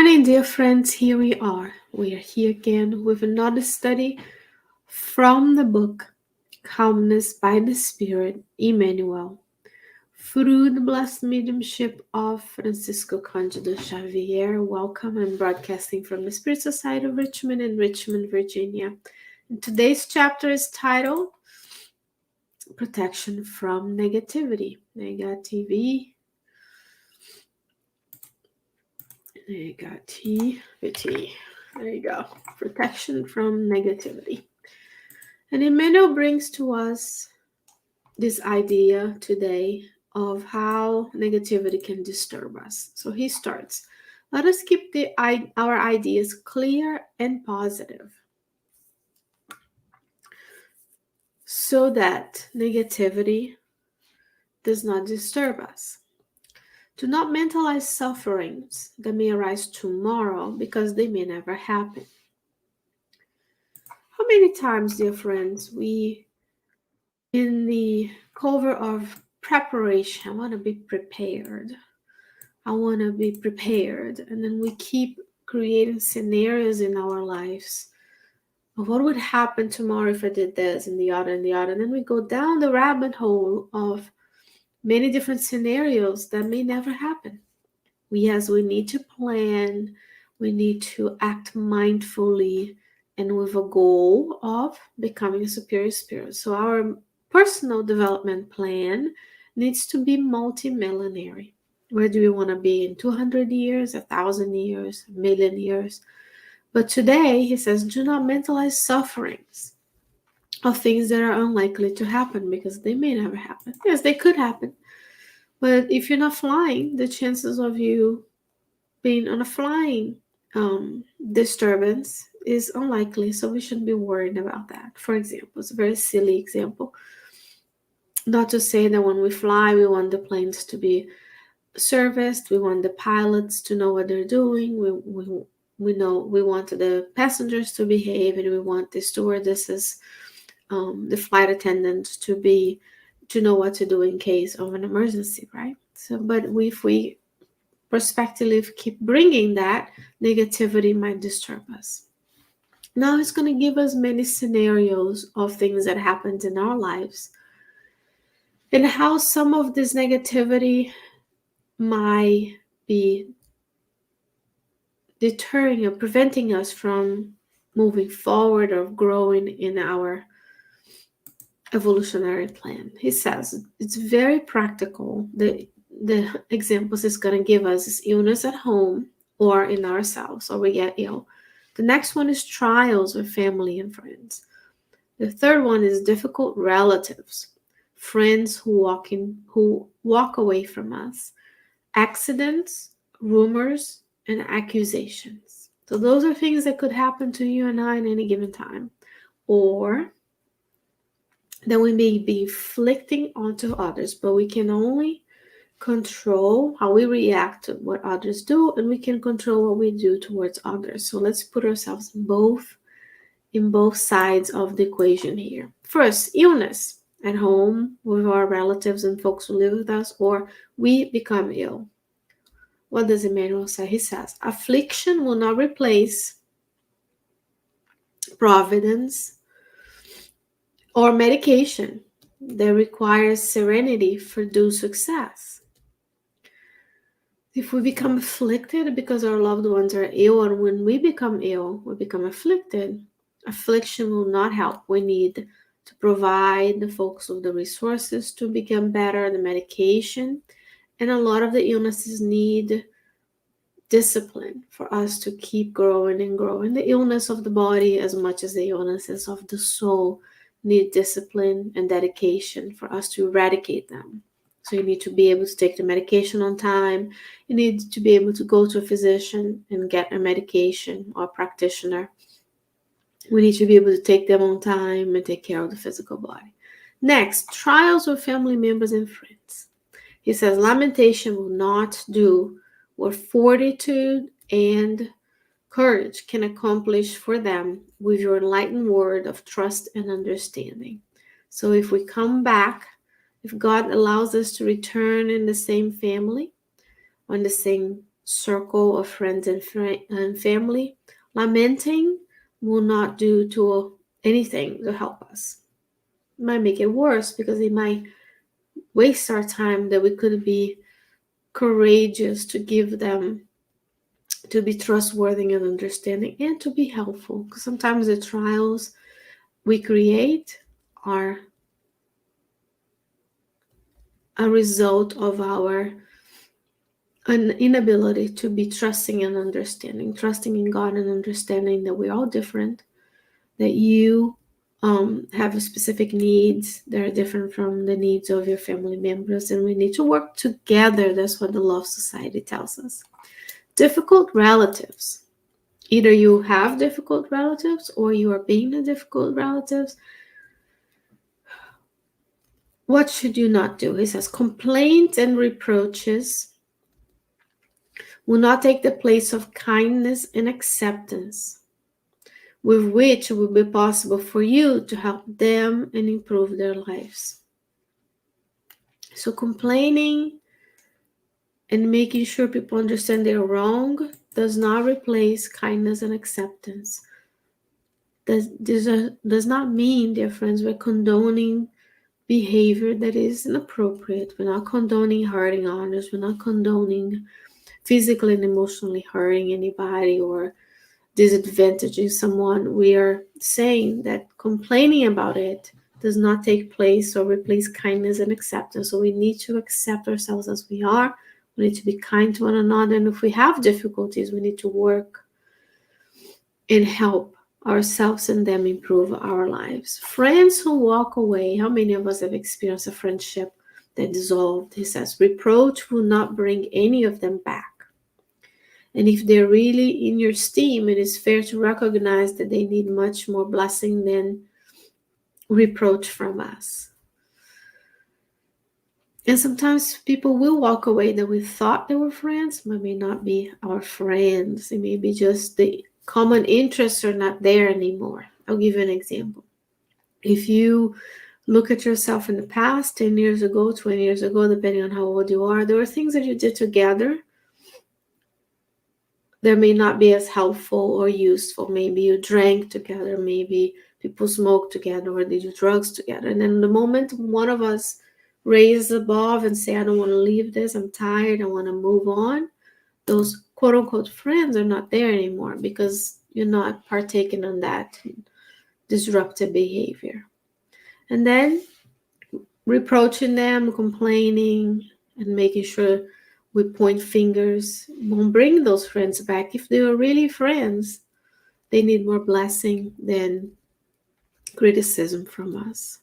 morning, dear friends. Here we are. We are here again with another study from the book Calmness by the Spirit, Emmanuel, through the blessed mediumship of Francisco Candido Xavier. Welcome. I'm broadcasting from the Spirit Society of Richmond in Richmond, Virginia. And today's chapter is titled Protection from Negativity. Negativity. There you go. Protection from negativity. And Emmanuel brings to us this idea today of how negativity can disturb us. So he starts, let us keep our ideas clear and positive so that negativity does not disturb us. Do not mentalize sufferings that may arise tomorrow because they may never happen. How many times, dear friends, we, in the cover of preparation, I want to be prepared. And then we keep creating scenarios in our lives of what would happen tomorrow if I did this and the other and the other. And then we go down the rabbit hole of many different scenarios that may never happen. We need to plan. We need to act mindfully and with a goal of becoming a superior spirit. So our personal development plan needs to be multimillenary. Where do we want to be in 200 years, 1,000 years, 1,000,000 years? But today, he says, do not mentalize sufferings of things that are unlikely to happen because they may never happen. Yes, they could happen. But if you're not flying, the chances of you being on a flying disturbance is unlikely, so we shouldn't be worried about that. For example, it's a very silly example. Not to say that when we fly, we want the planes to be serviced, we want the pilots to know what they're doing, we want the passengers to behave, and we want the stewardesses, the flight attendants to know what to do in case of an emergency, right? So, but if we prospectively keep bringing that, negativity might disturb us. Now he's going to give us many scenarios of things that happened in our lives and how some of this negativity might be deterring or preventing us from moving forward or growing in our evolutionary plan. He says it's very practical. The examples he's going to give us is illness at home or in ourselves, or we get ill. The next one is trials with family and friends. The third one is difficult relatives, friends who walk away from us, accidents, rumors, and accusations. So those are things that could happen to you and I in any given time, or that we may be inflicting onto others, but we can only control how we react to what others do, and we can control what we do towards others. So let's put ourselves in both sides of the equation here. First, illness at home with our relatives and folks who live with us, or we become ill. What does Emmanuel say? He says, affliction will not replace providence or medication that requires serenity for due success. If we become afflicted because our loved ones are ill, or when we become ill, we become afflicted, affliction will not help. We need to provide the folks with the resources to become better, the medication, and a lot of the illnesses need discipline for us to keep growing and growing. The illness of the body, as much as the illnesses of the soul, need discipline and dedication for us to eradicate them. So you need to be able to take the medication on time. You need to be able to go to a physician and get a medication or a practitioner. We need to be able to take them on time and take care of the physical body. Next, trials with family members and friends. He says, lamentation will not do what fortitude and courage can accomplish for them with your enlightened word of trust and understanding. So if we come back, if God allows us to return in the same family, on the same circle of friends and family, lamenting will not do to anything to help us. It might make it worse because it might waste our time that we could be courageous to give them, to be trustworthy and understanding, and to be helpful. Because sometimes the trials we create are a result of our an inability to be trusting and understanding, trusting in God and understanding that we're all different, that you have specific needs that are different from the needs of your family members, and we need to work together. That's what the Love Society tells us. Difficult relatives. Either you have difficult relatives or you are being a difficult relatives. What should you not do? He says, complaints and reproaches will not take the place of kindness and acceptance, with which it will be possible for you to help them and improve their lives. So complaining and making sure people understand they're wrong does not replace kindness and acceptance. Does not mean, dear friends, we're condoning behavior that is inappropriate. We're not condoning hurting others. We're not condoning physically and emotionally hurting anybody or disadvantaging someone. We are saying that complaining about it does not take place or replace kindness and acceptance. So we need to accept ourselves as we are. We need to be kind to one another. And if we have difficulties, we need to work and help ourselves and them improve our lives. Friends who walk away. How many of us have experienced a friendship that dissolved? He says, reproach will not bring any of them back. And if they're really in your esteem, it is fair to recognize that they need much more blessing than reproach from us. And sometimes people will walk away that we thought they were friends, but may not be our friends. It may be just the common interests are not there anymore. I'll give you an example. If you look at yourself in the past, 10 years ago, 20 years ago, depending on how old you are, there were things that you did together that may not be as helpful or useful. Maybe you drank together, maybe people smoked together, or they do drugs together. And then the moment one of us raise above and say, I don't want to leave this, I'm tired, I want to move on, those quote unquote friends are not there anymore because you're not partaking in that disruptive behavior. And then reproaching them, complaining, and making sure we point fingers won't bring those friends back. If they were really friends, they need more blessing than criticism from us.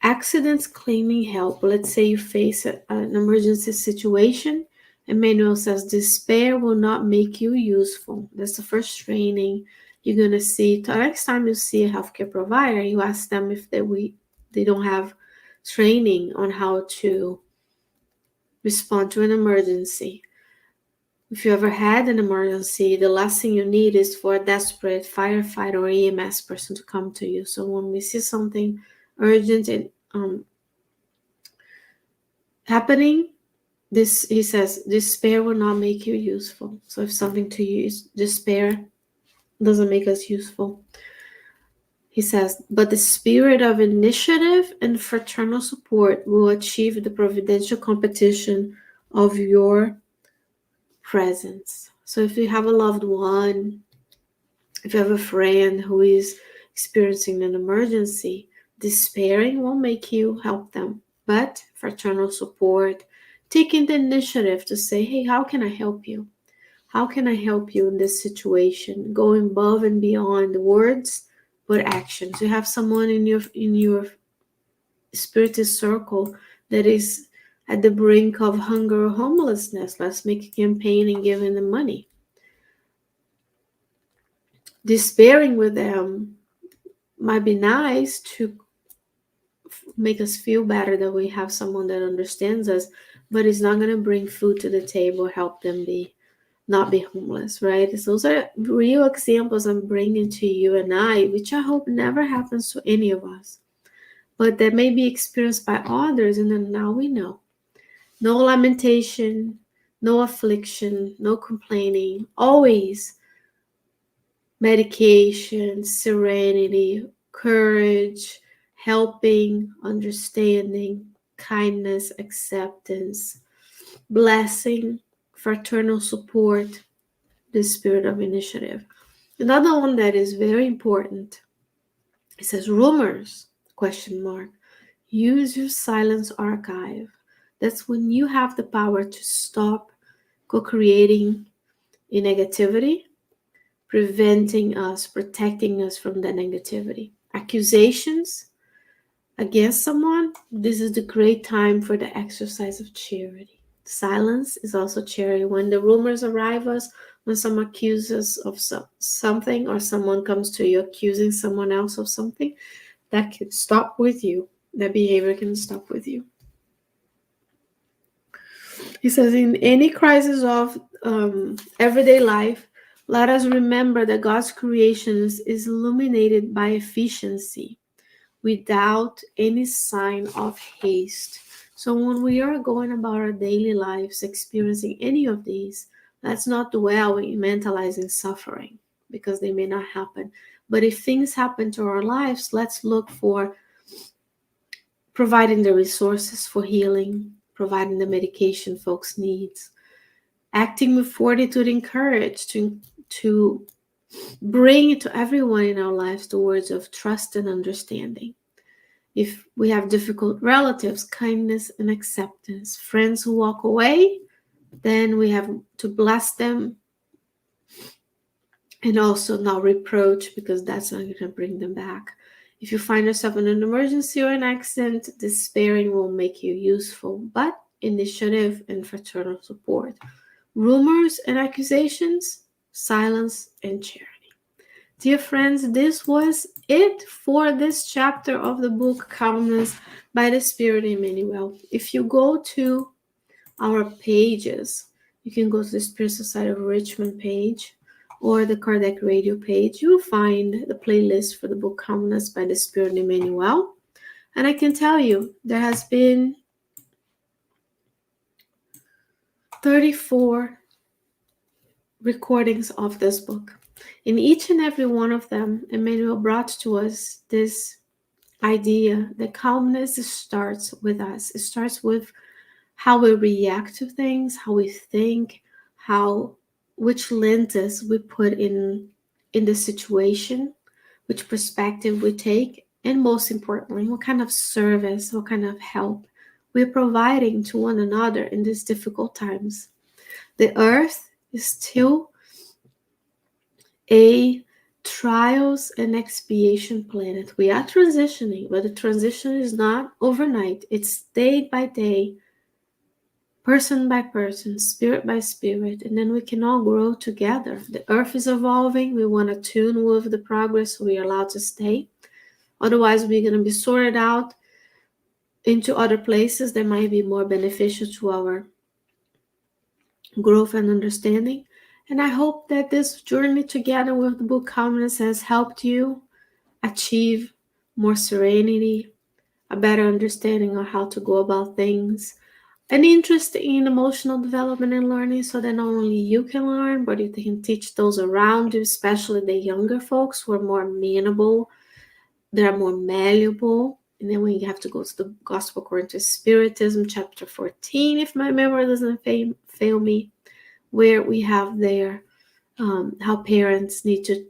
Accidents claiming help. Let's say you face an emergency situation. Emmanuel says, despair will not make you useful. That's the first training you're going to see. The next time you see a healthcare provider, you ask them if they don't have training on how to respond to an emergency. If you ever had an emergency, the last thing you need is for a desperate firefighter or EMS person to come to you. So when we see something urgent and happening, he says, despair will not make you useful. So if something to use, despair doesn't make us useful. He says, but the spirit of initiative and fraternal support will achieve the providential competition of your presence. So if you have a loved one, if you have a friend who is experiencing an emergency, despairing won't make you help them, but fraternal support, taking the initiative to say, hey, how can I help you? How can I help you in this situation? Going above and beyond words, but actions. You have someone in your spiritual circle that is at the brink of hunger or homelessness. Let's make a campaign and give them money. Despairing with them might be nice to make us feel better that we have someone that understands us, but it's not going to bring food to the table or help them not be homeless, right? So those are real examples I'm bringing to you and I, which I hope never happens to any of us, but that may be experienced by others, and then now we know. No lamentation, no affliction, no complaining, always medication, serenity, courage, helping, understanding, kindness, acceptance, blessing, fraternal support, the spirit of initiative. Another one that is very important, it says rumors, question mark. Use your silence archive. That's when you have the power to stop co-creating in negativity, preventing us, protecting us from the negativity. Accusations against someone, this is the great time for the exercise of charity. Silence is also charity. When the rumors arrive us, when someone accuses us of something, or someone comes to you accusing someone else of something, that can stop with you. That behavior can stop with you. He says, in any crisis of everyday life, let us remember that God's creations is illuminated by efficiency, without any sign of haste. So when we are going about our daily lives, experiencing any of these, let's not dwell in mentalizing suffering, because they may not happen. But if things happen to our lives, let's look for providing the resources for healing, providing the medication folks need, acting with fortitude and courage to bring to everyone in our lives the words of trust and understanding. If we have difficult relatives, kindness and acceptance. Friends who walk away, then we have to bless them and also not reproach, because that's not going to bring them back. If you find yourself in an emergency or an accident, despairing will make you useful, but initiative and fraternal support. Rumors and accusations, silence and charity. Dear friends, this was it for this chapter of the book Calmness by the Spirit Emmanuel. If you go to our pages, you can go to the Spirit Society of Richmond page or the Kardec Radio page. You'll find the playlist for the book Calmness by the Spirit Emmanuel. And I can tell you, there has been 34 recordings of this book. In each and every one of them, Emmanuel brought to us this idea that calmness starts with us. It starts with how we react to things, how we think, which lenses we put in the situation, which perspective we take, and most importantly, what kind of service, what kind of help we're providing to one another in these difficult times. The earth is still a trials and expiation planet. We are transitioning, but the transition is not overnight. It's day by day, person by person, spirit by spirit, and then we can all grow together. The earth is evolving. We want to tune with the progress, so we are allowed to stay. Otherwise, we're going to be sorted out into other places that might be more beneficial to our growth and understanding. And I hope that this journey together with the book Calmness has helped you achieve more serenity, a better understanding of how to go about things, an interest in emotional development and learning, so that not only you can learn, but you can teach those around you, especially the younger folks who are more amenable, they are more malleable. And then we have to go to the Gospel according to Spiritism, chapter 14, if my memory doesn't fail me, where we have there how parents need to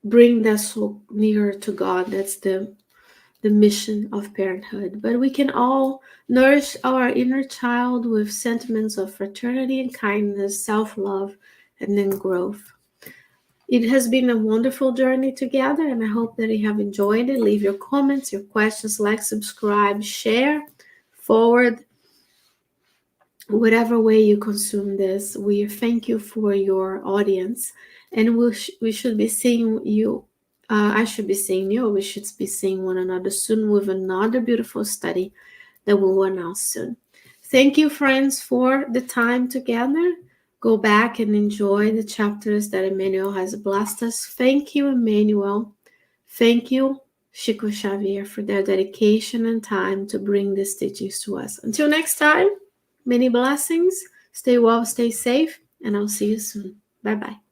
bring their soul nearer to God. That's the mission of parenthood. But we can all nourish our inner child with sentiments of fraternity and kindness, self-love, and then growth. It has been a wonderful journey together, and I hope that you have enjoyed it. Leave your comments, your questions, like, subscribe, share, forward, whatever way you consume this. We thank you for your audience, and we should be seeing you. I should be seeing you. We should be seeing one another soon with another beautiful study that we will announce soon. Thank you, friends, for the time together. Go back and enjoy the chapters that Emmanuel has blessed us. Thank you, Emmanuel. Thank you, Chico Xavier, for their dedication and time to bring these teachings to us. Until next time. Many blessings. Stay well, stay safe, and I'll see you soon. Bye-bye.